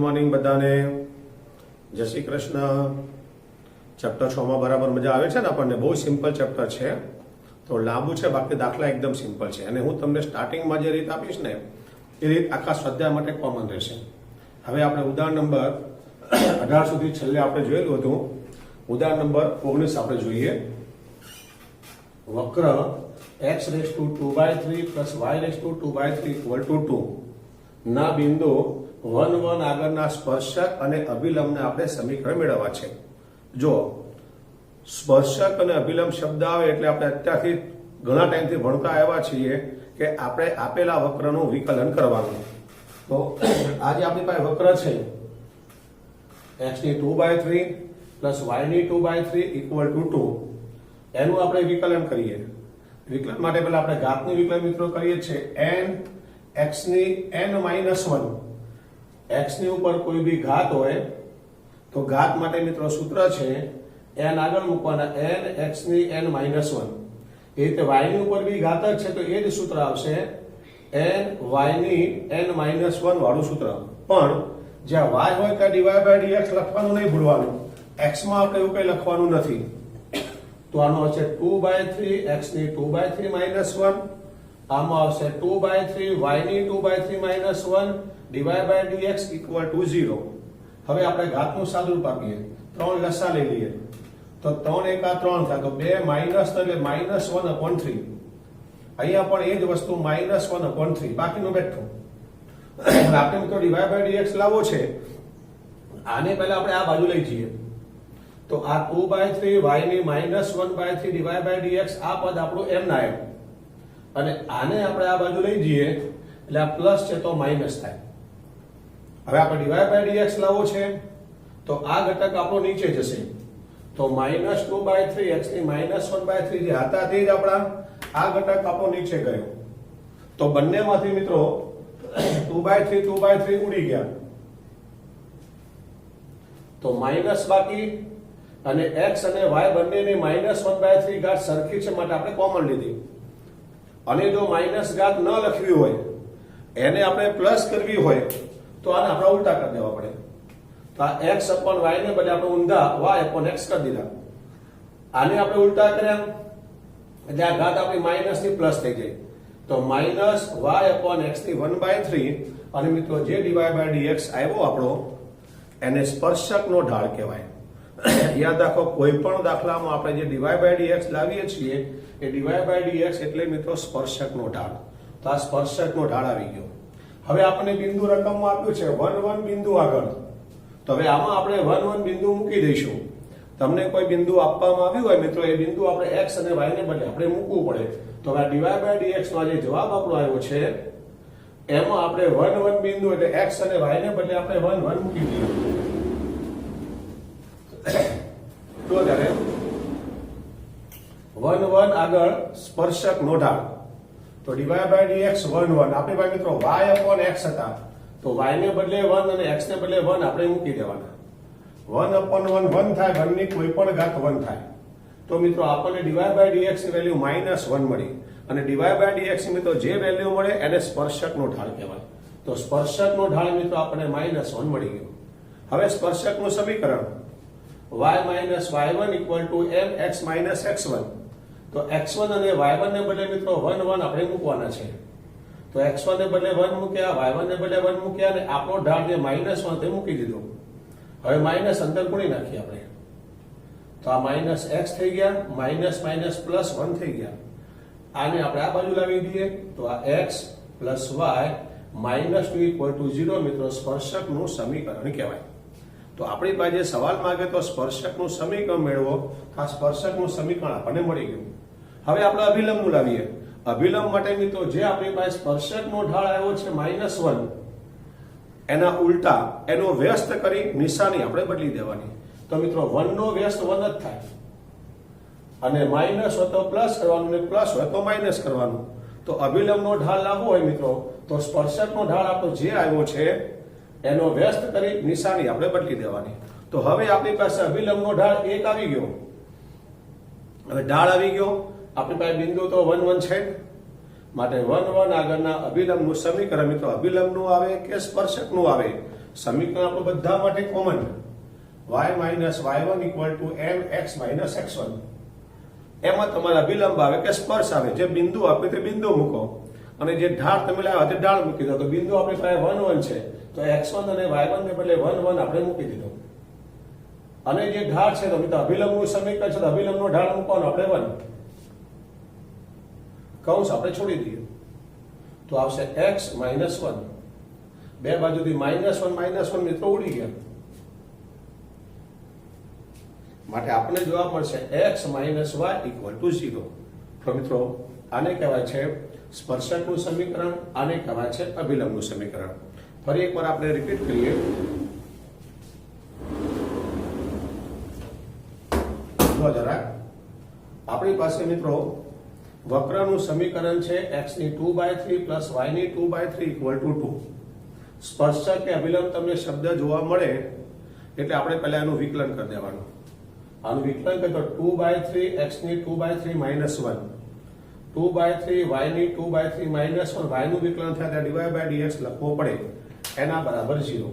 Morning બધાને, જય Shri Krishna. Chapter 6 માં બરાબર મજા આવે છે ને આપણને? બહુ સિમ્પલ ચેપ્ટર છે, તો લાંબુ છે, બાકી દાખલા એકદમ સિમ્પલ છે અને હું તમને સ્ટાર્ટિંગમાં જે રીત આપીશ ને એ રીત આખા સ્વાધ્યાય માટે કોમન રહેશે। હવે આપણે ઉદાહરણ નંબર 18 સુધી છેલ્લે આપણે જોયેલું હતું। ઉદાહરણ નંબર 19 આપણે જોઈએ। વક્ર x⁴ પ્લસ y⁴ 2 ના બિંદુ 1 1 આગળના સ્પર્શક અને અભિલંબને આપણે સમીકરણ મેળવવા છે। જો સ્પર્શક અને અભિલંબ શબ્દ આવે એટલે આપણે અત્યારથી ઘણા ટાઈમથી ભણતા આવ્યા છીએ કે આપણે આપેલા વક્રનું વિકલન કરવાનું। તો આજે આપણી પાસે વક્ર છે x⁴ પ્લસ y⁴ = 2। એનું આપણે વિકલન કરીએ। વિકલન માટે પહેલા આપણે ઘાતનું વિકલન મિત્રો કરીએ છીએ n x⁻n−1। x ની ઉપર કોઈ બી ઘાત હોય તો ઘાત માટે મિત્રો સૂત્ર છે n આગળ મૂકવાના n x⁻n−1। એ રીતે y ની ઉપર બી ઘાત જ છે તો એ જ સૂત્ર આવશે n y⁻n−1 વાળું સૂત્ર। પણ જ્યાં y હોય ત્યાં dy/dx લખવાનું નહીં ભૂલવાનું। x માં આપણે એવું કંઈ લખવાનું નથી। તો આનો હશે 2/3 x⁻2/3 -1। આમાં આવશે 2/3 y⁻2/3 -1 dy/dx = 0। હવે આપણે ઘાતનું સાદુરૂપ આપીએ, 3 લસા લઈ લઈએ તો 3 એકા 3 થાય, તો 2 માઈનસ એટલે -1/3। અહીંયા પણ એ જ વસ્તુ -1/3 બાકીનું બેઠું। આપણે મિત્રો dy/dx લાવવો છે, આને પહેલા આપણે આ બાજુ લઈ જઈએ તો આ 2/3 y⁻1/3 dy/dx આ પદ આપણું m ના m, અને આને આપણે આ બાજુ લઈ જઈએ એટલે આ પ્લસ છે તો માઈનસ થાય। હવે આપણે dy/dx લાવવો છે તો આ ઘટક આપણો નીચે જશે તો -2/3 x⁻1/3 જે હતા તે જ આપણા આ ઘટક આપણો નીચે ગયો। તો બંનેમાંથી મિત્રો 2/3 ઉડી ગયા તો માઈનસ બાકી, અને x અને y બંનેની -1/3 ઘાત સરખી છે માટે આપણે કોમન લીધી। અને જો માઈનસ ઘાત ન લખવી હોય, એને આપણે પ્લસ કરવી હોય તો આને આપણે ઉલટા કરી દેવા પડે। તો આ x/y ને બદલે આપણે ઊંધા y/x કરી દીધા। આને આપણે ઉલટા કર્યા એટલે આ ઘાત આપણી માઈનસ ની પ્લસ થઈ જાય તો -y/x ની 1/3। અને મિત્રો જે dy/dx આવ્યો આપણો એને સ્પર્શકનો ઢાળ કહેવાય। યાદ રાખો, કોઈ પણ દાખલામાં આપણે જે dy/dx લાવીએ છીએ એ dy/dx એટલે મિત્રો સ્પર્શકનો ઢાળ। તો આ સ્પર્શકનો ઢાળ આવી ગયો। હવે આપણને બિંદુ રકમમાં આપ્યું છે 1 1 બિંદુ આગળ, તો હવે આમાં આપણે 1 1 બિંદુ મૂકી દઈશું। તમને કોઈ બિંદુ આપવામાં આવ્યું હોય મિત્રો, એ બિંદુ આપણે x અને y ને બદલે આપણે મૂકવું પડે। તો હવે dy/dx નો જે જવાબ આપણો આવ્યો છે એમાં આપણે 1 1 બિંદુ એટલે x અને y ને બદલે આપણે 1 1 મૂકી દઈએ। તો ત્યારે 1 1 આગળ સ્પર્શકનો ઢાળ, તો dy/dx 1 1 આપણી પાસે મિત્રો y/x હતા તો y ને બદલે 1 અને x ને બદલે 1 આપણે મૂકી દેવાના। 1/1 1 થાય, 1 ની કોઈ પણ ઘાત 1 થાય। તો મિત્રો આપણને dy/dx ની વેલ્યુ -1 મળી, અને dy/dx ની મિત્રો જે વેલ્યુ મળે એને સ્પર્શકનો ઢાળ કહેવાય। તો સ્પર્શકનો ઢાળ મિત્રો આપણને -1 મળી ગયો। હવે સ્પર્શકનું સમીકરણ y-y1 = mx-x1। તો x1 અને y1 ને બદલે મિત્રો 1 1 આપણે મૂકવાના છે। તો x1 ને બદલે 1 મૂક્યા, y1 ને બદલે 1 મૂક્યા, અને આપણો ઢાળ જે -1 તે મૂકી દીધો। હવે માઈનસ અંદર ગુણી નાખીએ આપણે તો આ -x થઈ ગયા, માઈનસ +1 થઈ ગયા। આને આપણે આ બાજુ લાવી દઈએ તો આ x + y -2 = 0 મિત્રો સ્પર્શકનું સમીકરણ કહેવાય। તો આપણી પાસે સવાલ માંગે તો સ્પર્શકનું સમીકરણ મેળવો, આ સ્પર્શકનું સમીકરણ આપણને મળી ગયું। હવે આપણે અભિલંબનું લાવીએ। અભિલંબ માટે મિત્રો જે આપણી પાસે સ્પર્શકનો ઢાળ આવ્યો છે -1, એના ઉલટા એનો વ્યસ્ત કરી નિશાની આપણે બદલી દેવાની। તો મિત્રો 1 નો વ્યસ્ત 1 જ થાય, અને માઈનસ હોય તો પ્લસ કરવાનું, ને પ્લસ હોય તો માઈનસ કરવાનું। તો અભિલંબનો ઢાળ લાવવો હોય મિત્રો તો સ્પર્શકનો ઢાળ આપણો જે આવ્યો છે એનો વ્યસ્ત કરી નિશાની આપણે બદલી દેવાની। તો હવે આપણી પાસે અભિલંબનો ઢાળ 1 આવી ગયો। હવે ઢાળ આવી ગયો, આપણી પાસે બિંદુ તો 1 1 છે, માટે 1 1 આગળના અભિલંબનું સમીકરણ મિત્રો અભિલંબનું આવે કે સ્પર્શકનું આવે સમીકરણ આપણું બધા માટે common y minus y1 equal to mx minus x1. એમાં તમારા અભિલંબ આવે કે સ્પર્શ આવે, જે બિંદુ આપે તે બિંદુ મૂકો અને જે ઢાળ તમે લાવ્યા તે ઢાળ મૂકી દો. તો બિંદુ આપણી પાસે 1 1 છે તો x1 અને y1 ને બદલે 1 1 આપણે મૂકી દીધો. અને જે ઢાળ છે તો મિત્રો અભિલંબનું સમીકરણ છે તો અભિલંબનો ઢાળ મૂકવાનો આપણે 1, કૌંસ આપણે છોડી દઈએ તો આવશે x માઇનસ 1. બે બાજુથી -1 મિત્રો ઉડી ગયા, માટે આપણને જવાબ મળશે x minus y equal to 0. તો મિત્રો આને કહેવાય છે સ્પર્શકનું સમીકરણ, આને કહેવાય છે અભિલંબનું સમીકરણ. ફરી એકવાર આપણે રિપીટ કરીએ. જો જરા આપણી પાસે મિત્રો વક્રનું સમીકરણ છે x ની 2/3 પ્લસ y ની 2/3 ઇક્વલ ટુ 2. સ્પર્શક કે અભિલંબ તમને શબ્દ જોવા મળે એટલે આપણે પહેલા એનું વિકલન કરી દેવાનું. આનું વિકલન કરીએ તો 2/3 x ની 2/3 માઇનસ 1, 2/3 y ની 2/3 માઇનસ 1. y નું વિકલન થાય ત્યારે dy/dx લખવો પડે, એના બરાબર 0.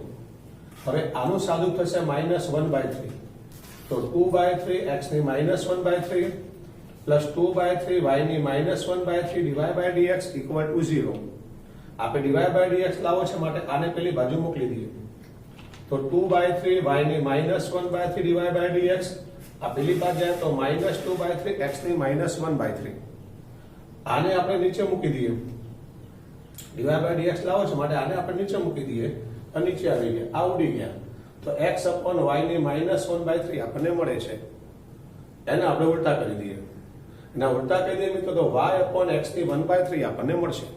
હવે આનું સાદું થશે -1/3. તો 2/3 x ની -1/3 પ્લસ 2/3 y ની -1/3 dy/dx ઇક્વલ ટુ 0. આપણે dy/dx લાવો છે માટે આને પેલી બાજુ મોકલી દઈએ. તો 2/3 y ની -1/3 dy/dx, આ પેલી બાજુ જાય તો -2/3 x ની -1/3. આને આપણે નીચે મૂકી દઈએ. dy/dx લાવો છો માટે આને આપણે નીચે મૂકી દઈએ તો નીચે આવી ગયા, આ ઉડી ગયા. તો x upon y ની -1/3 આપણને મળે છે. એને આપણે ઉલટા કરી દઈએ. એના ઉલટા કરી દઈએ મિત્રો તો y upon x ની 1/3 આપણને મળશે.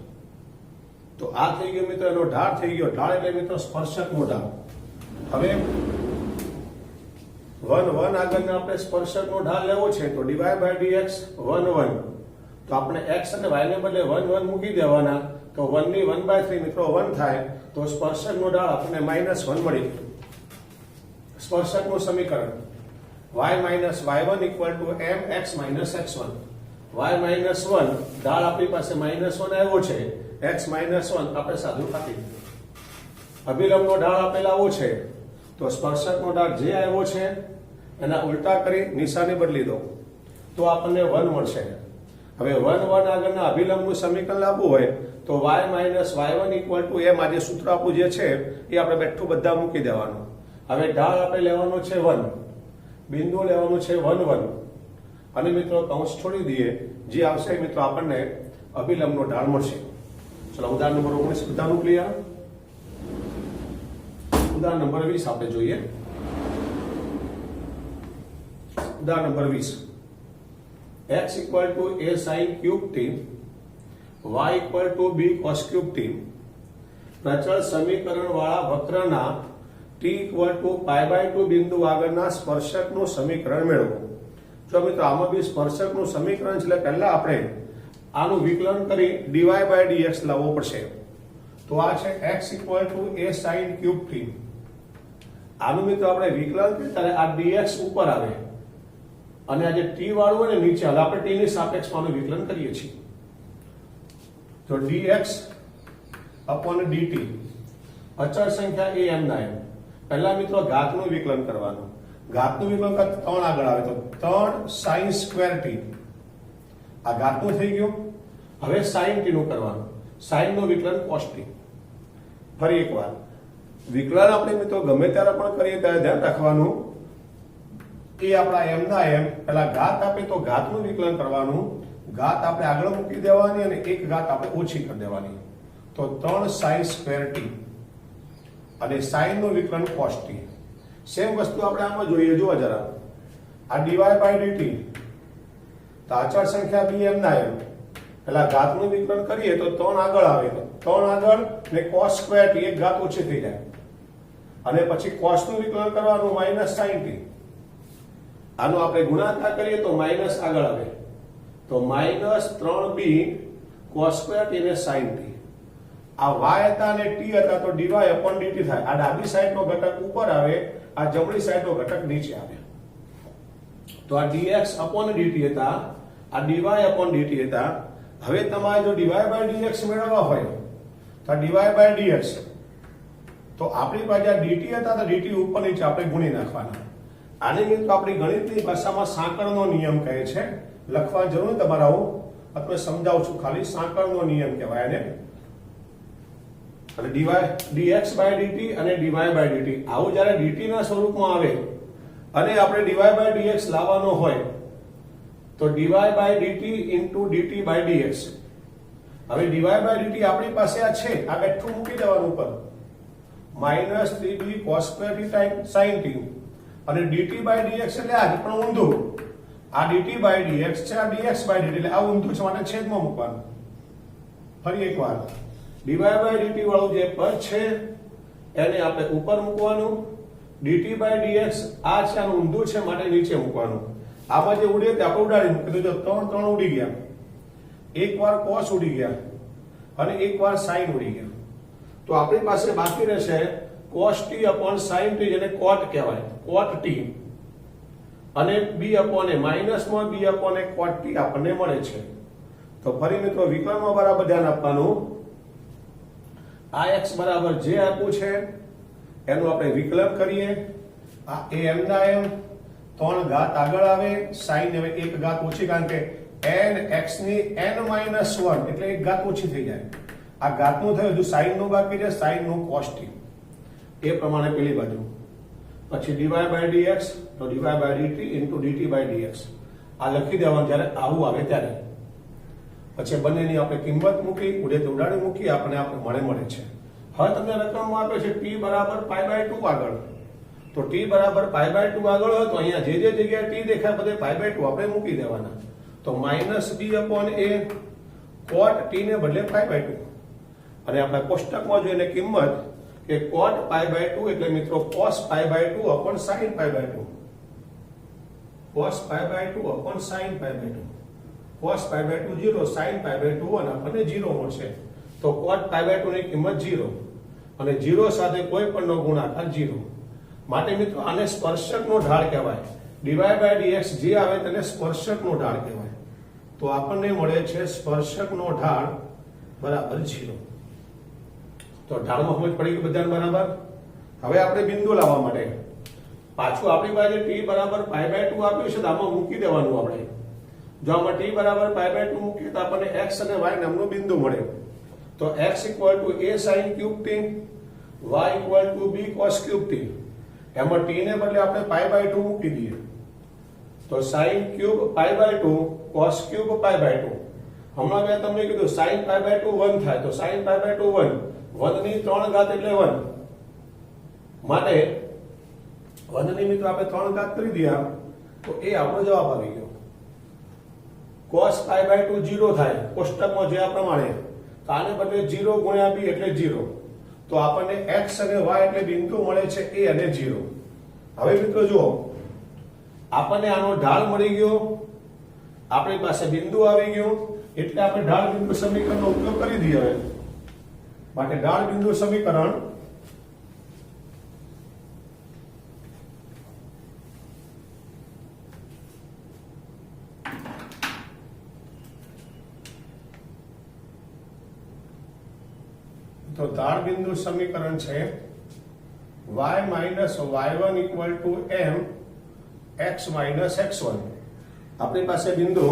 તો આ થઈ ગયો મિત્રો એનો ઢાળ થઈ ગયો. ઢાળ એટલે મિત્રો સ્પર્શકનો ઢાળ. હવે 1 1 આગળનો આપણે સ્પર્શકનો ઢાળ લેવો છે તો dy/dx 1 1. તો આપણે x અને y ને બદલે 1 1 મૂકી દેવાના. તો 1 ની 1/3 મિત્રો 1 થાય તો સ્પર્શકનો ઢાળ આપણને -1 મળી ગયો. સ્પર્શકનું સમીકરણ y minus y1 equal to mx minus x1. y minus 1 ઢાળ આપણી પાસે -1 આવ્યો છે, x માઇનસ 1 આપણે સાદું કાપી દીધું. અભિલંબનો ઢાળ આપેલ આવો છે તો સ્પર્શકનો ઢાળ જે આવ્યો છે એના ઉલટા કરી નિશાની બદલી દો તો આપણને 1 મળશે. હવે 1 1 આગળના અભિલંબનું સમીકરણ લાવવું હોય તો y minus y1 equal to m. આ જે સૂત્ર આપણું જે છે એ આપણે બેઠું બધા મૂકી દેવાનું. હવે ઢાળ આપણે લેવાનો છે 1, બિંદુ લેવાનું છે 1 1 અને મિત્રો કૌંસ છોડી દઈએ. જે આવશે મિત્રો આપણને અભિલંબનો ઢાળ મળશે. ચલો ઉદાહરણ નંબર 19 બધાનું ક્લિયર. ઉદાહરણ નંબર 20 આપણે જોઈએ. ઉદાહરણ number 20. x equal to a sin cube t, y equal to b cos cube t. પ્રચળ સમીકરણ વાળા વક્રના t ઇક્વલ ટુ π/2 બિંદુ આગળના સ્પર્શકનું સમીકરણ મેળવો. જો મિત્રો આમાં બી સ્પર્શકનું સમીકરણ છે એટલે પહેલા આપણે આનું વિકલન કરી dy/dx લાવવો પડશે. તો આ છે x equal to a sin cube t. આનું મિત્રો આપણે વિકલન કરીએ ત્યારે આ dx ઉપર આવે અને આ જે t વાળું હોય ને નીચે આવે. આપણે t ની સાપેક્ષમાં આનું વિકલન કરીએ છીએ. તો dx upon dt અચળ સંખ્યા a m ના m. પહેલા મિત્રો ઘાતનું વિકલન કરવાનું. ઘાતનું વિકલન કરતા 3 આગળ આવે તો 3 sin સ્ક્વેર t. આ ઘાતનું થઈ ગયું. હવે sin t નું કરવાનું. sin નું વિકલન cos t. ફરી એકવાર વિકલન આપણે મિત્રો ગમે ત્યારે પણ કરીએ ત્યારે ધ્યાન રાખવાનું એ આપણા m ના m. પહેલા ઘાત આપે તો ઘાતનું વિકલન કરવાનું. ઘાત આપણે આગળ મૂકી દેવાની અને એક ઘાત આપણે ઓછી કરી દેવાની. તો 3 sin સ્ક્વેર t અને sin નું વિકલન cos t. સેમ વસ્તુ આપણે આમાં જોઈએ. જુઓ જરા આ dy/dt તો અચળ સંખ્યા bm ના m. પહેલા ઘાતનું વિકલન કરીએ તો 3 આગળ આવે તો 3 આગળ ને cos સ્ક્વેર t એક ઘાત ઓછી થઈ જાય અને પછી cos નું વિકલન કરવાનું -sin t. આનો આપણે ગુણાકાર કરીએ તો માઈનસ આગળ આવે તો -3b cos સ્ક્વેર t ને sin t. આ y હતા અને t હતા તો dy/dt થાય. આ ડાબી સાઈડનો ઘટક ઉપર આવે, આ જમણી સાઈડનો ઘટક નીચે આવે. તો આ dx/dt હતા, આ dy/dt હતા. હવે તમારે જો dy/dx મેળવવા હોય તો આ dy/dx તો આપણી પાસે આ dt હતા તો dt ઉપર નીચે આપણે ગુણી નાખવાના. આને મિત્રો આપણી ગણિતની ભાષામાં સાંકળનો નિયમ કહે છે. લખવા જરૂર નથી તમારે, હું તમને સમજાવું છું ખાલી. સાંકળનો નિયમ કહેવાય આને. અને dx by dt અને dy by dt આવું જ્યારે dt ના સ્વરૂપમાં આવે અને આપણે dy by dx લાવવાનો હોય તો dy by dt into dt by dx. હવે dy by dt આપણી પાસે આ છે, આ બેઠું મૂકી દેવાનું ઉપર, -3b cos square t sin t, અને dt by dx એટલે આ પણ ઊંધું. આ dt by dx છે, આ dx by dt એટલે આ ઊંધું છે, માટે છેદમાં મૂકવાનું. ફરી એકવાર dy by dt વાળું જે પદ છે એને આપણે ઉપર મૂકવાનું. dt by dx આ છે, આનું ઊંધું છે, માટે નીચે મૂકવાનું. આમાં જે ઉડે તે આપણે ઉડાડી મૂકી દો. 3 ઉડી ગયા, એકવાર cos ઉડી ગયા અને એકવાર sin ઉડી ગયા. તો આપણી પાસે બાકી રહેશે cos t upon sin t, જેને cot કહેવાય, cot t, અને b upon a માઈનસમાં b upon a cot t આપણને મળે છે. તો ફરી મિત્રો વિકલનમાં બરાબર ધ્યાન આપવાનું. આ x બરાબર જે આપ્યું છે એનું આપણે વિકલન કરીએ. આ m ના m 3 ઘાત આગળ આવે, sin હવે 1 ઘાત ઓછી, કારણ કે n x ની n-1 એટલે 1 ઘાત ઓછી થઈ જાય. આ ઘાતનું થયું, હજુ sin નું બાકી છે, sin નું cos t. એ પ્રમાણે પેલી બાજુ પછી dy by dx તો dy by dt into dt by dx આ લખી દેવાનું જ્યારે આવું આવે ત્યારે. પછી બંનેની આપણે કિંમત મૂકી, ઉડે તો ઉડાડી મૂકી, આપણે મળે છે. હવે તમને રકમમાં આપે છે t બરાબર π/2 આગળ. તો t બરાબર π/2 આગળ હોય તો અહીંયા જે જગ્યાએ t દેખાય બધે π/2 આપણે મૂકી દેવાના. તો -b upon a cot t ને બદલે π/2, અને આપણે કોષ્ટકમાં જોઈને કિંમત કે cot π/2 એટલે મિત્રો cos π/2 upon sin π/2, cos π/2 upon sin π/2, cos π/2 0, sin π/2 1, આપણને 0 મળશે. તો cot π/2 ની કિંમત 0, અને 0 સાથે કોઈ પણનો ગુણાકાર 0. માટે મિત્રો આને સ્પર્શકનો ઢાળ કહેવાય. dy by dx જે આવે તેને સ્પર્શકનો ઢાળ કહેવાય. તો આપણને મળે છે સ્પર્શકનો ઢાળ બરાબર 0. તો ઢાળમાં સમજ પડી ગઈ બધાને બરાબર. હવે આપણે બિંદુ લાવવા માટે પાછું આપણી પાસે t બરાબર π/2 આપ્યું છે, તો આમાં મૂકી દેવાનું આપણે. જો આમાં t બરાબર π/2 મૂકીએ તો આપણને x અને y નામનું બિંદુ મળે. તો x = a sin cube t, y = b cos cube t. એમાં t ને બદલે આપણે π/2 મૂકી દઈએ. તો sin cube π/2 cos cube π/2. હમણાં મેં તમને કીધું sin π/2 1 થાય, તો sin π/2 1, 1 ની 3 ઘાત એટલે 1, માટે 1 ની મિત્રો આપણે 3 ઘાત કરી દીધા તો એ આપણો જવાબ આવી ગયો. cos π/2 0 થાય કોષ્ટકમાં જે આ પ્રમાણે, તો આને બદલે 0 ગુણ્યા b એટલે 0. તો આપણને x અને y એટલે બિંદુ મળે છે a અને 0. હવે મિત્રો જુઓ, આપણને આનો ઢાળ મળી ગયો, આપણી પાસે બિંદુ આવી ગયું, એટલે આપણે ઢાળ બિંદુ સમીકરણનો ઉપયોગ કરી દઈએ. હવે માટે ઢાળ બિંદુ સમીકરણ તો ઢાળ બિંદુ સમીકરણ છે y - y1 = m x - x1. આપણી પાસે બિંદુ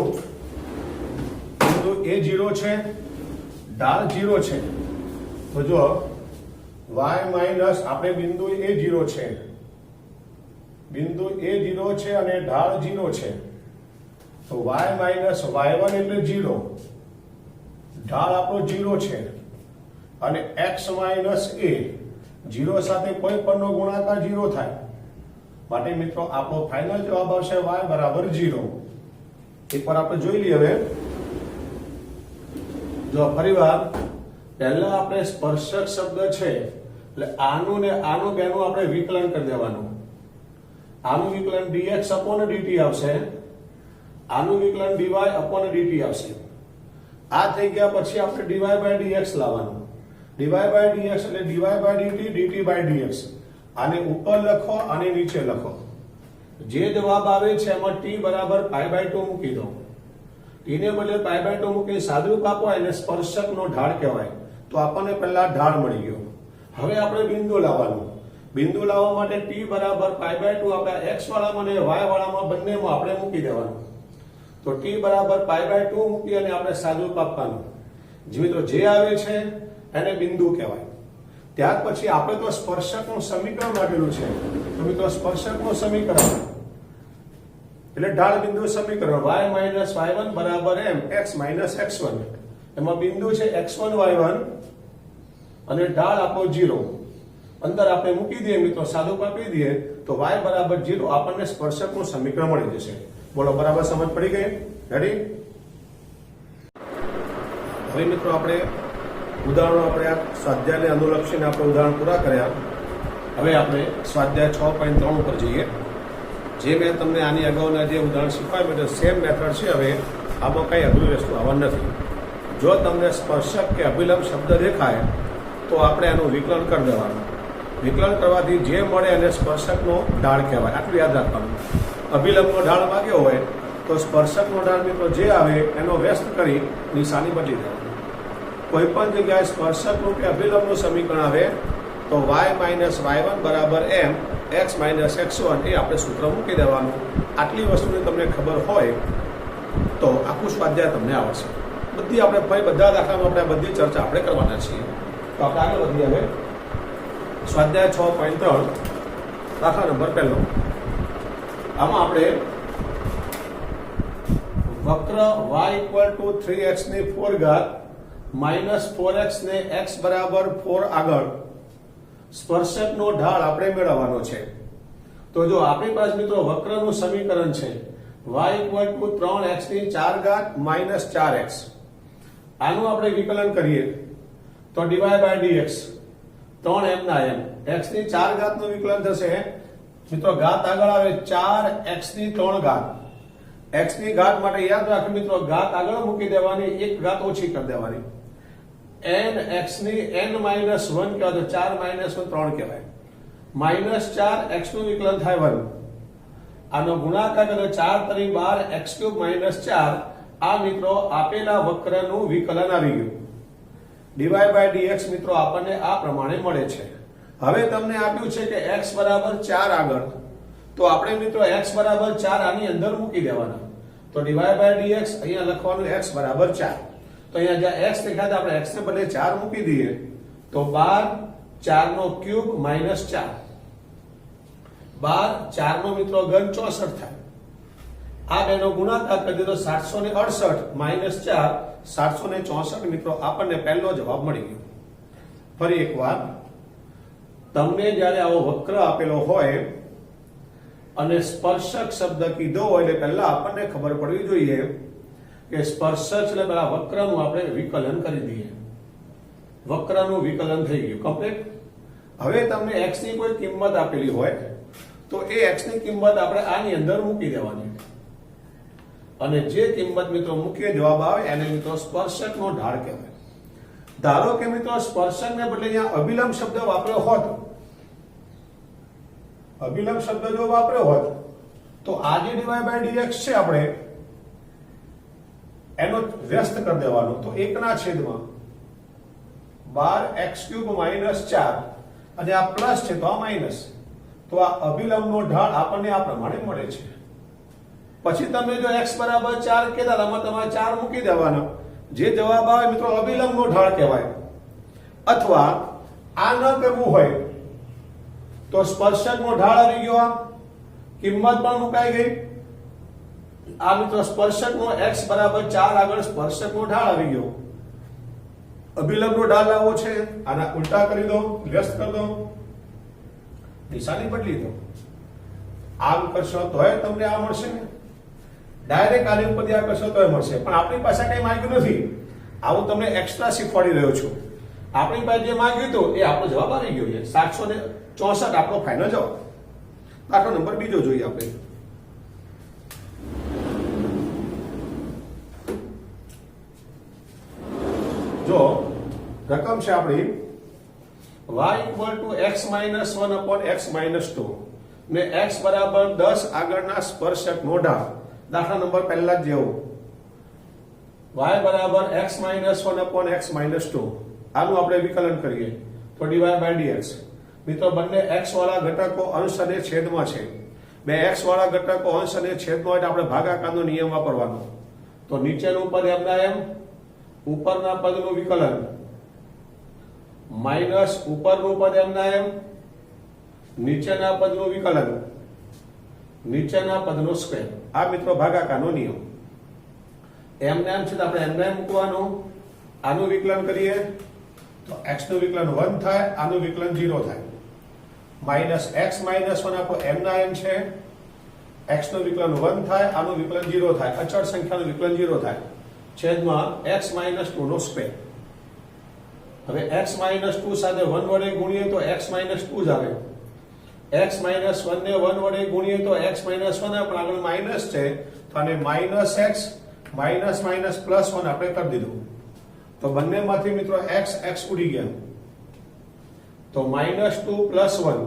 a0 છે, ઢાળ 0 છે. તો જો y માઈનસ આપણે બિંદુ a0 છે, બિંદુ a0 છે અને ઢાળ 0 છે. તો y - y1 એટલે 0, ઢાળ આપણો 0 છે, અને x - a 0 સાથે કોઈ પણનો ગુણાકાર 0 થાય. માટે મિત્રો આપણો ફાઇનલ જવાબ આવશે y બરાબર 0. એકવાર આપણે જોઈ લઈએ. હવે જો ફરીવાર પહેલા આપણે સ્પર્શક શબ્દ છે એટલે આનું ને આનું બેનું આપણે વિકલન કરી દેવાનું. આનું વિકલન dx upon dt આવશે, આનું વિકલન dy upon dt આવશે. આ થઈ ગયા પછી આપણે dy by dx લાવવાનું. dy by dx એટલે dy by dt, dt by dx. આને ઉપર લખો અને નીચે લખો. જે જવાબ આવે છે એમાં t બરાબર π/2 મૂકી દો. t ને બદલે π/2 મૂકી સાદુરૂપ આપો, એને સ્પર્શકનો ઢાળ કહેવાય. તો આપણને પહેલા ઢાળ મળી ગયો. હવે આપણે બિંદુ લાવવાનું. બિંદુ લાવવા માટે t બરાબર π/2 આપણે x વાળામાં અને y વાળામાં બંનેમાં આપણે મૂકી દેવાનું. તો t બરાબર π/2 મૂકી અને આપણે સાદું આપવાનું. જે મિત્રો જે આવે છે એને બિંદુ કહેવાય. ત્યાર પછી આપણે તો સ્પર્શકનું સમીકરણ આપેલું છે. તો મિત્રો સ્પર્શકનું સમીકરણ એટલે ઢાળ બિંદુ સમીકરણ y - y1 બરાબર m x - x1. એમાં બિંદુ છે x1 y1 અને ઢાળ આપો 0. અંદર આપણે મૂકી દઈએ મિત્રો, સાદું આપી દઈએ તો y બરાબર 0 આપણને સ્પર્શકનું સમીકરણ મળી જશે. બોલો, બરાબર સમજ પડી ગઈ? રેડી? હવે મિત્રો આપણે ઉદાહરણો આપણે આ સ્વાધ્યાયને અનુલક્ષીને આપણે ઉદાહરણ પૂરા કર્યા. હવે આપણે સ્વાધ્યાય 6.3 ઉપર જઈએ. જે મેં તમને આની અગાઉના જે ઉદાહરણ શીખવાડ્યું એટલે સેમ મેથડ છે. હવે આમાં કંઈ અઘરી વસ્તુ આવવાની નથી. જો તમને સ્પર્શક કે અભિલંબ શબ્દ દેખાય તો આપણે એનું વિકલન કરી દેવાનું. વિકલન કરવાથી જે મળે એને સ્પર્શકનો ઢાળ કહેવાય. આટલું યાદ રાખવાનું. અભિલંબનો ઢાળ માગ્યો હોય તો સ્પર્શકનો ઢાળ મિત્રો જે આવે એનો વ્યસ્ત કરી નિશાની બદલી દેવાની. કોઈ પણ જગ્યાએ સ્પર્શકનું કે અભિલંબનું સમીકરણ આવે તો y - y1 બરાબર m x - x1 એ આપણે સૂત્ર મૂકી દેવાનું. આટલી વસ્તુની તમને ખબર હોય તો આખું સ્વાધ્યાય તમને આવડશે. બધી આપણે ભાઈ બધા દાખલામાં આપણે બધી ચર્ચા આપણે કરવાના છીએ. તો આપણે આગળ વધીએ. હવે સ્વાધ્યાય 6.3 દાખલા નંબર 1. આમાં આપણે વક્ર y = 3x ની 4 ઘાત -4x ને x બરાબર 4 આગળ સ્પર્શકનો ઢાળ આપણે મેળવવાનો છે. તો જો આપણી પાસે મિત્રો વક્રનું સમીકરણ છે y = 3x ની 4 ઘાત -4x. આનું આપણે વિકલન કરીએ તો dy/dx 3m ના m x ની 4 ઘાતનું વિકલન થશે. મિત્રો ઘાત આગળ આવે 4x ની 3 ઘાત. x ની ઘાત માટે યાદ રાખો મિત્રો, ઘાત આગળ મૂકી દેવાની, એક ઘાત ઓછી કરી દેવાની. n x ની n - 1 કહેવાય તો 4 - 1 3 કહેવાય. -4x નું વિકલન થાય 1. આનો ગુણાકાર કરો 4 × 12 x³ - 4. આ મિત્રો આપેલા વક્રનું વિકલન આવી ગયું. dy/dx મિત્રો આપણને આ પ્રમાણે મળે છે. હવે તમને આપ્યું છે કે x બરાબર 4 આગળ, તો આપણે મિત્રો x બરાબર 4 આની અંદર મૂકી દેવાના. તો dy/dx અહીંયા લખવાનું x બરાબર 4. તો અહીંયા જ્યાં x લખ્યા હતા આપણે x ને બદલે 4 મૂકી દઈએ તો 12 4 નો ક્યુબ - 4. 12 4 નો મિત્રો ઘન 64 થાય. આ બેનો ગુણાકાર કરી દો 768 - 4 764 મિત્રો આપણને પહેલો જવાબ મળી ગયો. ફરી એકવાર, તમને જ્યારે આવો વક્ર આપેલો હોય અને સ્પર્શક શબ્દ કીધો હોય એટલે પહેલા આપણને ખબર પડવી જોઈએ કે સ્પર્શક એટલે પેલા વક્રનું આપણે વિકલન કરી દઈએ. વક્રનું વિકલન થઈ ગયું કમ્પ્લીટ. હવે તમને x ની કોઈ કિંમત આપેલી હોય તો એ x ની કિંમત આપણે આની અંદર મૂકી દેવાની. અને જે કિંમત મિત્રો મુખ્ય જવાબ આવે એને મિત્રો સ્પર્શકનો ઢાળ કહેવાય. ધારો કે મિત્રો સ્પર્શકને બદલે અહીંયા અભિલંબ શબ્દ વાપર્યો હોત, અભિલંબ શબ્દ જો વાપર્યો હોત તો આ જે dy/dx છે આપણે એનો વ્યસ્ત કરી દેવાનો. તો 1/12 x³ - 4 અને આ પ્લસ છે તો આ માઇનસ. તો આ અભિલંબનો ઢાળ આપણને આ પ્રમાણે મળે છે. પછી તમે જો x બરાબર 4 કહેતા આમાં તમારે 4 મૂકી દેવાના. જે જવાબ આવે મિત્રો અભિલંબનો ઢાળ કહેવાય. અથવા આ ન કરવું હોય તો સ્પર્શકનો ઢાળ આવી ગયો, આ કિંમત પણ મુકાઈ ગઈ. આ મિત્રો સ્પર્શકનો x બરાબર 4 આગળ સ્પર્શકનો ઢાળ આવી ગયો. અભિલંબનો ઢાળ લાવવો છે, આના ઉલટા કરી દો, વ્યસ્ત કરી દો, નિશાની બદલી દો. આમ કરશો તોય તમને આ મળશે ને, ડાયરેક્ટ આની ઉપર આ કરશો તોય મળશે. પણ આપણી પાસે કઈ માંગ્યું નથી. આવું તમને એક્સ્ટ્રા શીખવાડી રહ્યો છું. આપણી પાસે જે માંગ્યું હતું એ આપણો જવાબ આવી ગયો છે 764 આપણો ફાઇનલ જવાબ. દાખલો નંબર 2 જોઈએ આપણે. જો રકમ છે આપણી y = x - 1/x - 2 ને x બરાબર 10 આગળના સ્પર્શકનો ઢાળ. દાખલા નંબર પહેલા જ જેવો y બરાબર x - 1/x - 2 આનું આપણે વિકલન કરીએ તો તો dy by dx. મિત્રો બંને x વાળા ઘટકો અંશ અને છેદમાં છે. બે x વાળા ઘટકો અંશ અને છેદમાં હોય તો આપણે ભાગાકારનો નિયમ વાપરવાનો. તો નીચેનું પદ એમના એમ, ઉપરના પદનું વિકલન માઈનસ ઉપરનું પદ એમના એમ, નીચેના પદનું વિકલન નીચેના પદનો સ્ક્વેર. આ મિત્રો ભાગાકારનો નિયમ. એમને એમ છે તો આપણે એમને એમ મૂકવાનું. આનું વિકલન કરીએ તો x નું વિકલન 1 થાય, આનું વિકલન 0 થાય. માઈનસ x માઈનસ 1 આપણો એમના એમ છે, x નું વિકલન 1 થાય, આનું વિકલન 0 થાય. અચળ સંખ્યાનું વિકલન 0 થાય. છેદમાં x માઈનસ 2 નો સ્ક્વેર. હવે x માઈનસ 2 સાથે 1 વડે ગુણીએ તો x માઈનસ 2 જ આવે. x માઈનસ 1 ને 1 વડે ગુણીએ તો x માઈનસ 1 પણ આગળ માઈનસ છે તો આને minus x minus minus plus 1 આપણે કરી દીધું. તો બંનેમાંથી મિત્રો x x ઉડી ગયા. તો માઈનસ 2 પ્લસ 1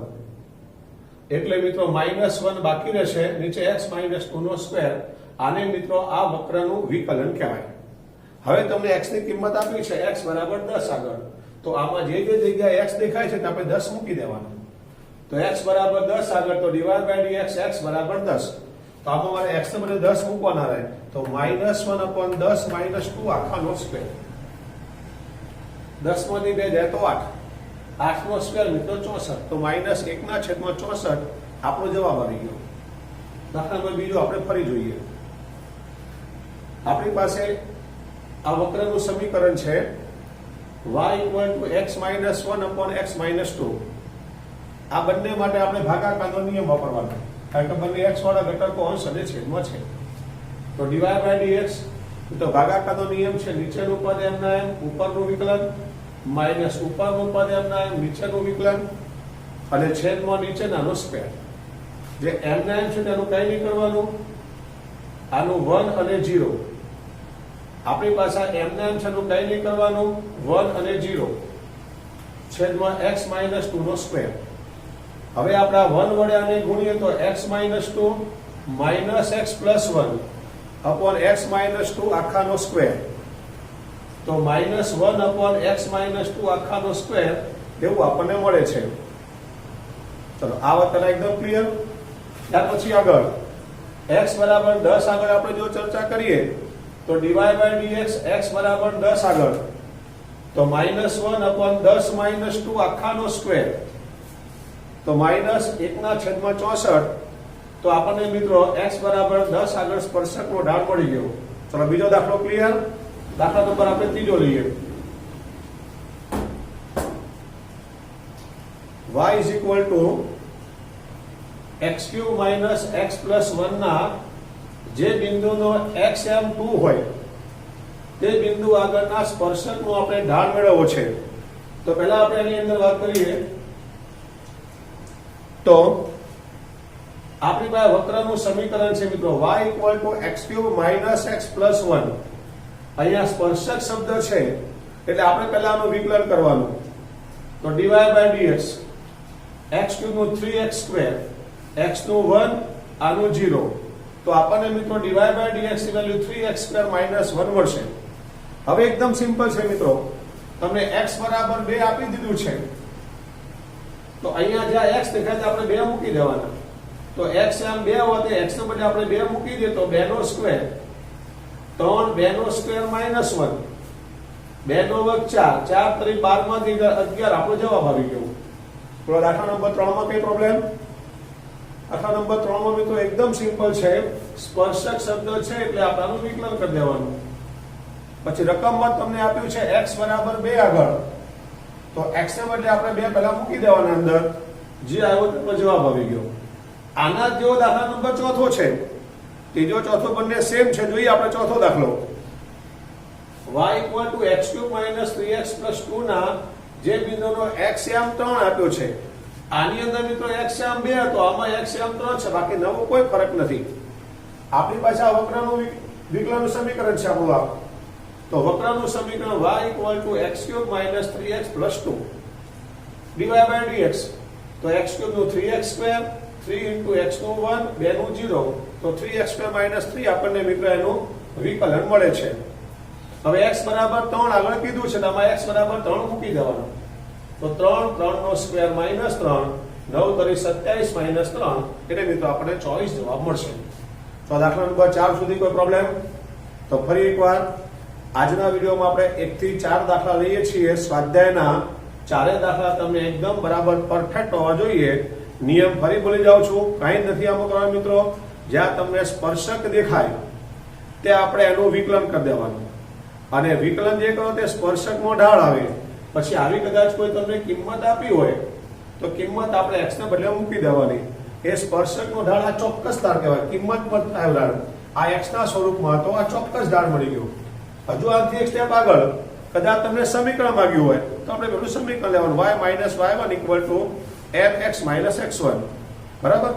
એટલે મિત્રો માઈનસ 1 બાકી રહેશે. નીચે x માઈનસ 2 નો સ્ક્વેર. આને મિત્રો આ વક્રનું વિકલન કહેવાય. હવે તમને x ની કિંમત આપી છે x બરાબર 10 આગળ. તો આમાં જે જગ્યાએ x દેખાય છે તે આપણે 10 મૂકી દેવાના. તો x બરાબર 10 આગળ તો ડિવાઇડ બાય dx x બરાબર 10. તો આમાં મારે x ને બદલે 10 મૂકવાના રહે. તો -1 upon 10 minus 2 આખાનો સ્ક્વેર. 10 માંથી 2 જાય તો 8. 8 નો સ્ક્વેર મિત્રો 64. તો -1 ના છેદમાં 64 આપણો જવાબ આવી ગયો. દાખલા નંબર બીજો આપણે ફરી જોઈએ. આપણી પાસે આ વક્રનું સમીકરણ છે y x - 1 upon x - 2. આ બંને માટે આપણે ભાગાકારનો નિયમ વાપરવાનો. કારણ કે બંને x વાળા ઘટકો અંશ અને છેદમાં છે. તો dy by dx તો ભાગાકારનો નિયમ છે નીચેનું પદ એમના એમ, ઉપરનું વિકલન માઈનસ ઉપરનું પદ એમના એમ, નીચેનું વિકલન અને છેદમાં નીચેનાનો સ્ક્વેર. જે એમના એમ છે તેનું કઈ નહીં કરવાનું. આનું 1 અને 0. આપણી પાસે એમના એમ છે એનું કઈ નહીં કરવાનું. 1 અને 0 છેદમાં x માઈનસ 2 નો સ્ક્વેર. હવે આપણે 1 વડે આને ગુણીએ તો x minus 2 minus x plus 1 upon x minus 2 આખાનો સ્ક્વેર. તો -1 અપોન x માઈનસ 2 આખાનો સ્ક્વેર એવું આપણને મળે છે. ચલો આ વાત એકદમ ક્લિયર. ત્યાર પછી આગળ x બરાબર 10 આગળ આપણે જો ચર્ચા કરીએ તો dy by dx x બરાબર 10 આગળ તો -1 અપોન 10 માઈનસ 2 આખાનો સ્ક્વેર. તો -1 ના છેદમાં 64. તો આપણને મિત્રો x બરાબર 10 આગળ સ્પર્શકનો ઢાળ મળી ગયો. ચલો બીજો દાખલો ક્લિયર. દાખલા નંબર આપણે ત્રીજો લઈએ. y is equal to x cube minus x plus 1 ના જે બિંદુનો xm2 હોય તે બિંદુ આગળના સ્પર્શકનો આપણે ઢાળ મેળવવો છે. તો પહેલા આપણે એની અંદર વાત કરીએ તો આપણી પાસે વક્રનું સમીકરણ છે મિત્રો y equal to x cube minus x plus 1. અહીંયા સ્પર્શક શબ્દ છે એટલે આપણે પહેલા આનું વિકલન કરવાનું. તો dy by dx x cube નું 3x square, x નું 1 આનું 0. તો આપણને મિત્રો dy by dx ની વેલ્યુ 3x square minus 1 મળશે. હવે એકદમ સિમ્પલ છે મિત્રો. તમને x બરાબર 2 આપી દીધું છે. તો અહીંયા જ્યાં x દેખાય છે આપણે 2 મૂકી દેવાના. તો x આમ 2 હોતે x ને બદલે આપણે 2 મૂકી દે તો 2 નો સ્ક્વેર 3, 2 નો સ્ક્વેર -1, 2 નો વર્ગ 4, 4 3 12 માંથી 11 આપણો જવાબ આવી ગયો. તો દાખલા નંબર 3 માં કઈ પ્રોબ્લેમ? દાખલા નંબર 3 માં મિત્રો એકદમ સિમ્પલ છે. સ્પર્શક શબ્દ છે એટલે આપણે આનું વિકલન કરી દેવાનું. પછી રકમમાં તમને આપ્યું છે x બરાબર 2 આગળ. તો x ને બદલે આપણે 2 પહેલા મૂકી દેવાના અંદર. જે આવ્યો તેનો જવાબ આવી ગયો. આના જેવો દાખલા નંબર 4 છે. ત્રીજો ચોથો બંને સેમ છે. જોઈએ આપણે ચોથો દાખલો. y equal to x cube minus 3x plus 2 ના જે બિંદુનો x આમ 3 આપ્યો છે. આની અંદર મિત્રો x આમ 2 હતો, આમાં x આમ 3 છે. બાકી નવો કોઈ ફરક નથી. આપણી પાસે આ વક્રનું વિકલનનું સમીકરણ છે આપણું આ. તો વક્રનું સમીકરણ y equal to x cube minus 3x plus 2 dy by dx. તો x cube નું 3x square, 3 into x નું 1, 2 નું 0. તો 3x square minus 3 આપણને મિત્રો એનું વિકલન મળે છે. હવે x બરાબર 3 આગળ કીધું છે તો આમાં x બરાબર 3 મૂકી દેવાનો. તો 3 3 નો સ્ક્વેર -3 9 તરી 27 -3 એટલે મિત્રો આપણને 24 જવાબ મળશે. તો દાખલા નંબર 4 સુધી કોઈ પ્રોબ્લેમ? તો ફરી એકવાર આજના વિડીયોમાં આપણે 1 થી 4 દાખલા લઈએ છીએ. સ્વાધ્યાયના ચારે દાખલા તમને એકદમ બરાબર પરફેક્ટ હોવા જોઈએ. નિયમ ફરી બોલી જાઉં છું, કાંઈ જ નથી આમાં કરવાનું મિત્રો. જ્યાં તમને સ્પર્શક દેખાય તે આપણે એનું વિકલન કરી દેવાનું, અને વિકલન જે કરો તે સ્પર્શકનો ઢાળ આવે. પછી આવી કદાચ કોઈ તમને કિંમત આપી હોય તો કિંમત આપણે x ને બદલે મૂકી દેવાની. એ સ્પર્શકનો ઢાળ આ ચોક્કસ ઢાળ કહેવાય. કિંમત મત આવ્યો આ x ના સ્વરૂપમાં, તો આ ચોક્કસ ઢાળ મળી ગયો. હજુ આથી એક સ્ટેપ આગળ કદાચ તમને સમીકરણ માંગ્યું હોય તો આપણે પેલું સમીકરણ લેવાનું, y - y1 = fx - x1. બરાબર?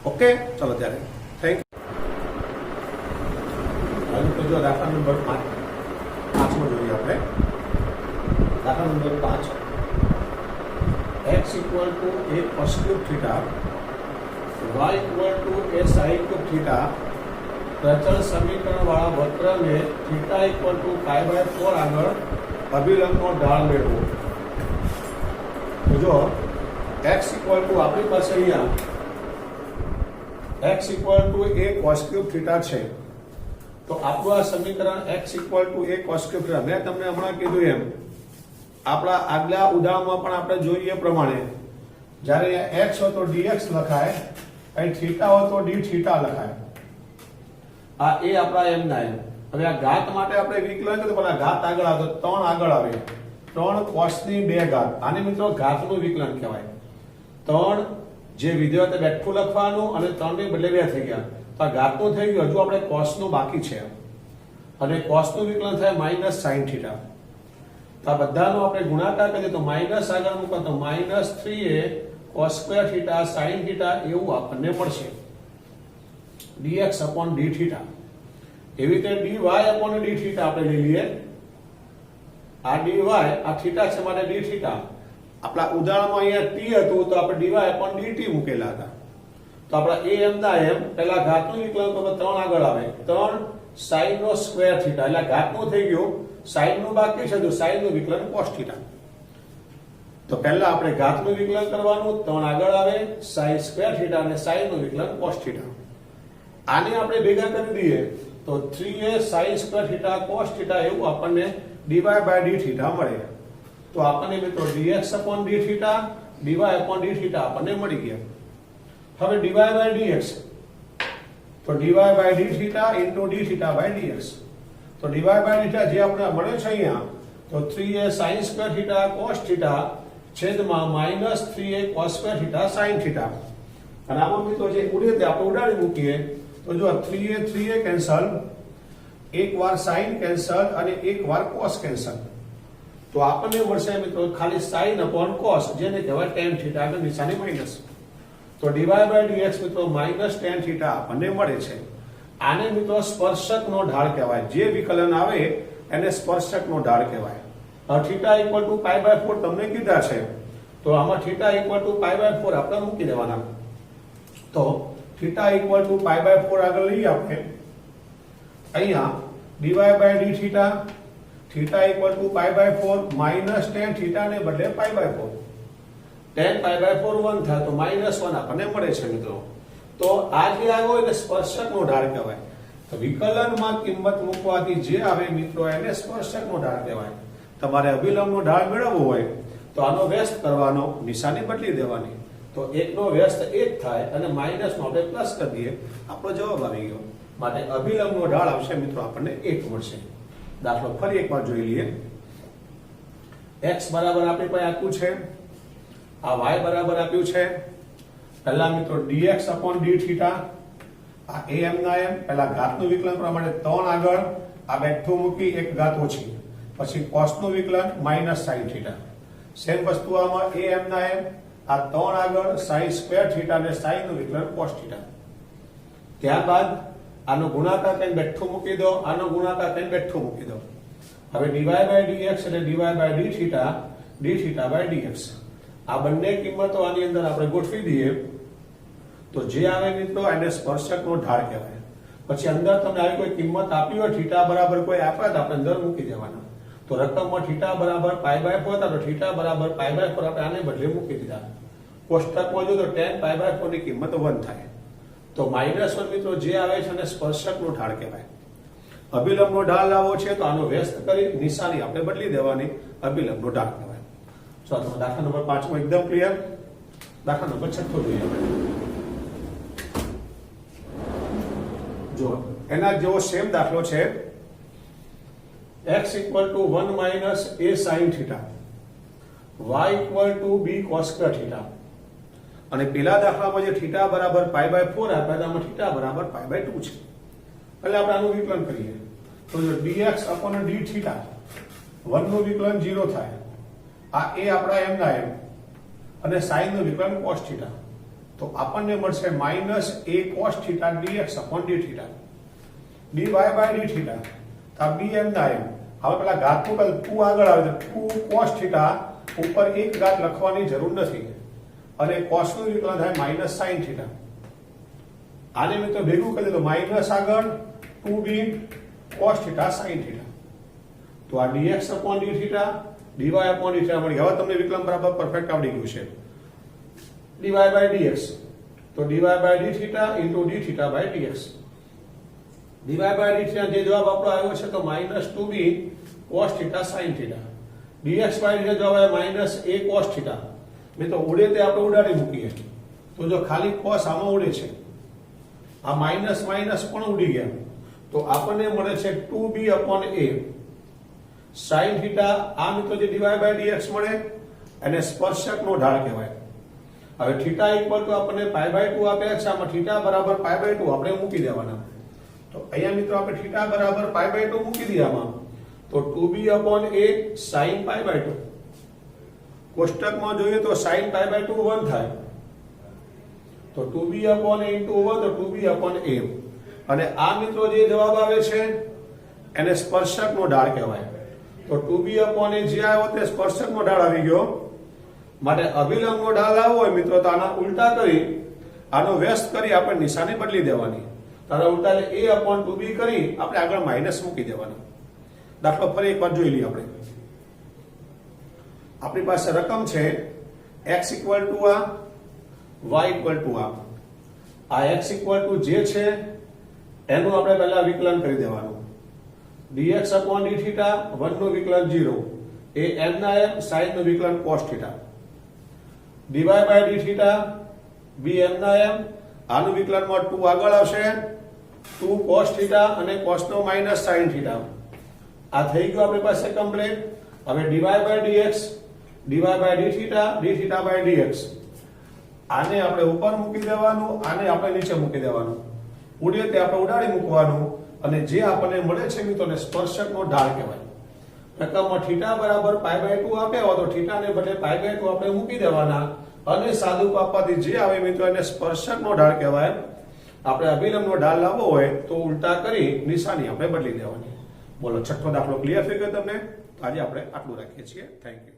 ઓકે, ચલો ત્યારે થેન્ક યુ. હવે જો દાખલા નંબર 5 માં જોઈએ આપણે. દાખલા number 5, x = a cos³ θ, y = a sin³ θ. પ્રચળ સમીકરણ વાળા વક્રને θ = π/4 આગળ અભિલંબનો ઢાળ મેળવો. તો જો x = આપણી પાસે અહીંયા x = a cos³ θ છે. તો આપણું આ સમીકરણ x = a cos³ θ, મેં તમને હમણાં કીધું એમ આપણા આગલા ઉદાહરણમાં પણ આપણે જોઈએ પ્રમાણે જ્યારે x હોય તો dx લખાય, અહીં θ હોય તો dθ લખાય. આ એ આપણા એમ ના એમ. હવે આ ઘાત માટે આપણે વિકલન કરીએ તો પેલા ઘાત આગળ આવે તો 3 આગળ આવે, 3 cos ની 2 ઘાત. આને મિત્રો ઘાતનું વિકલન કહેવાય. 3 જે વિધેય તે બેઠું લખવાનું અને 3 ને બદલે 2 થઈ ગયા, તો આ ઘાતનું થઈ ગયું. હજુ આપણે cos નું બાકી છે, અને cos નું વિકલન થાય -sin θ. તો આ બધાનો આપણે ગુણાકાર કરીએ તો માઈનસ આગળ મૂકો તો -3a cos² θ sin θ એવું આપણને મળશે. dx/dθ. એવી રીતે dy/dθ આપણે લઈ લઈએ. આ dy આ θ છે માટે dθ. આપણા ઉદાહરણમાં અહીંયા t હતું તો આપણે dy/dt મૂકેલા હતા. તો આપણા a m ના m પહેલા ઘાતનું વિકલન તો 3 આગળ આવે, 3 sin² θ એટલે ઘાતનું થઈ ગયું, sin નું બાકી છે તો sin નું વિકલન cos θ. તો પહેલા આપણે ઘાતનું વિકલન કરવાનું, 3 આગળ આવે, sin² θ અને sin નું વિકલન cos θ. આને આપણે ભેગા કરી દઈએ તો 3a sin² θ cos θ એવું આપણને dy/dθ મળે. તો આપણને મિત્રો dx/dθ dy/dθ આપણને મળી ગયા. હવે dy/dx તો dy/dθ dθ/dx. તો dy/dθ જે આપણે મળે છે અહીંયા તો 3a sin² θ cos θ છેદમાં -3a cos² θ sin θ. અને આમાં મિત્રો જે ઉડે તે આપણે ઉડાડી મૂકીએ તો જો 3a કેન્સલ, એક વાર sin કેન્સલ અને એક વાર cos કેન્સલ. તો આપણને મળશે મિત્રો ખાલી sin/cos, જેને કહેવાય tan θ, આગળ નિશાની માઈનસ. તો dy/dx મિત્રો -tan θ આપણને મળે છે. આને મિત્રો સ્પર્શકનો ઢાળ કહેવાય. જે વિકલન આવે એને સ્પર્શકનો ઢાળ કહેવાય. θ = π/4 તમને કીધા છે, તો આમાં θ = π/4 આપણે મૂકી દેવાના. તો θ = π/4 આગળ લઈએ આપણે. અહીંયા dy/dθ θ = π/4 tan θ ને બદલે π/4, tan π/4 1 થાય તો -1 આપણને મળે છે મિત્રો. તો આ જે આવ્યો એટલે સ્પર્શકનો ઢાળ કહેવાય. તો વિકલનમાં કિંમત મૂકવાથી જે આવે મિત્રો એને સ્પર્શકનો ઢાળ કહેવાય. તમારે અભિલંબનો ઢાળ મેળવવો હોય તો આનો વ્યસ્ત કરવાનો, નિશાની બદલી દેવાની. તો 1 નો વ્યસ્ત 1 થાય અને માઈનસ નો આપણે પ્લસ કરી દઈએ, આપણો જવાબ આવી ગયો. માટે અભિલંબનો ઢાળ આવશે મિત્રો આપણને 1 મળશે. દાખલો ફરી એકવાર જોઈ લઈએ. x બરાબર આપણી પાસે આપ્યું છે, આ y બરાબર આપ્યું છે. પહેલા મિત્રો dx/dθ, આ a m ના m, પહેલા ઘાતનું વિકલન પ્રમાણે 3 આગળ, આ બેઠું મૂકી એક ઘાત ઓછી, પછી cos નું વિકલન -sin θ. સેમ વસ્તુ આમાં a m ના m, આ 3 આગળ, sin² θ અને sin નું વિકલન cos θ. ત્યારબાદ આનો ગુણાકાર કરીને બેઠું મૂકી દો, આનો ગુણાકાર કરીને બેઠું મૂકી દો. હવે dy/dx એટલે dy/dθ dθ/dx. આ બંને કિંમતો આની અંદર આપણે ગોઠવી દઈએ તો જે આવે મિત્રો એને સ્પર્શકનો ઢાળ કહેવાય. પછી અંદર તમને આવી કોઈ કિંમત આપી હોય, θ બરાબર કોઈ આપ્યા તો આપણે અંદર મૂકી દેવાના. તો રકમમાં થીટા બરાબર π/4 હતા, તો થીટા બરાબર π/4 આપણે આને બદલે મૂકી દીધા. કોષ્ટકમાં જો તો tan π/4 ની કિંમત 1 થાય. તો -1 મિત્રો જે આવે છે અને સ્પર્શકનો ઢાળ કહેવાય. અભિલંબનો ઢાળ લાવવો છે તો આનો વ્યસ્ત કરી નિશાની આપણે બદલી દેવાની, અભિલંબનો ઢાળ કહેવાય. ચાલો દાખલા નંબર 5 માં એકદમ ક્લિયર. દાખલા નંબર 6 જોઈએ આપણે. જો એના જેવો સેમ દાખલો છે. x = 1 - a sin θ, y = b cos θ. અને પેલા દાખલામાં જે θ બરાબર π/4 આપ્યા હતા, આમાં θ બરાબર π/2 છે. એટલે આપણે આનું વિકલન કરીએ તો જો dx/dθ 1 નું વિકલન 0 થાય. આ a આપણા m ના m અને sin નું વિકલન cos θ. તો આપણને મળશે -a cos θ dx/dθ dy/dθ. આ b m ના m. હવે પેલા ઘાતનું 2 આગળ આવે તો 2 cos θ ઉપર એક ઘાત લખવાની જરૂર નથી અને cos નું વિકલન થાય -sin θ. આને મેં તો ભેગું કરી દો, માઈનસ આગળ 2b cos θ sin θ. તો આ dx/dθ dy/dθ મળી. હવે તમને વિકલન બરાબર પરફેક્ટ આવડી ગયું છે. dy/dx તો dy/dθ * dθ/dx. dy/dθ જે જવાબ આપણો આવ્યો છે તો -2b cos θ sin θ. dx/dθ જવાબ આવ્યો -a cos θ. મેં તો ઉડે તે આપણે ઉડાડી મૂકીએ. તો જો ખાલી cos આમાં ઉડે છે, આ માઈનસ માઈનસ પણ ઉડી ગયા, તો આપણને મળે છે 2b/a sin θ. આ મિત્રો જે dy/dx મળે અને સ્પર્શકનો ઢાળ કહેવાય. હવે θ = આપણને π/2 આપ્યા છે, આમાં θ બરાબર π/2 આપણે મૂકી દેવાના. તો અહીંયા મિત્રો આપણે θ બરાબર π/2 મૂકી દીધામાં, તો 2b/a sin π/2. કોષ્ટકમાં જોઈએ તો sin π/2 1 થાય. તો 2b/a * 1 તો 2b/a. અને આ મિત્રો જે જવાબ આવે છે એને સ્પર્શકનો ઢાળ કહેવાય. તો 2b/a જે આવ્યો તે સ્પર્શકનો ઢાળ આવી ગયો. માટે અભિલંબનો ઢાળ લાવવો હોય મિત્રો તો આના ઉલટા કરી આનો વ્યસ્ત કરી આપણે નિશાની બદલી દેવાની. તારા ઉલટા a/2b કરી આપણે આગળ માઈનસ મૂકી દેવાનું. દાખલો ફરી એકવાર જોઈ લઈએ આપણે. આપણી પાસે રકમ છે x = આ, y = આ. આ x = જે છે એનું આપણે પહેલા વિકલન કરી દેવાનું. dx/dθ 1 નું વિકલન 0, એ m ના m, sin નું વિકલન cos θ. dy/dθ b m ના m, આનું વિકલનમાં 2 આગળ આવશે, 2 cos θ અને cos નો માઈનસ sin θ. આ થઈ ગયું આપણી પાસે કમ્પ્લીટ. હવે dy/dx dy/dθ dθ/dx. આને આપણે ઉપર મૂકી દેવાનું, આને આપણે નીચે મૂકી દેવાનું. ઉડે તે આપણે ઉડાડી મૂકવાનું અને જે આપણને મળે છે મિત્રોને સ્પર્શકનો ઢાળ કહેવાય. રકમમાં θ બરાબર π/2 આપ્યા હોય તો θ ને બદલે π/2 આપણે મૂકી દેવાના અને સાદું આપવાથી જે આવે મિત્રો એને સ્પર્શકનો ઢાળ કહેવાય. આપણે અભિલંબનો ઢાળ લાવવો હોય તો ઉલટા કરી નિશાની આપણે બદલી દેવાની. બોલો, છઠ્ઠો દાખલો ક્લિયર થઈ ગયો તમને? તો આજે આપણે આટલું રાખીએ છીએ. Thank you.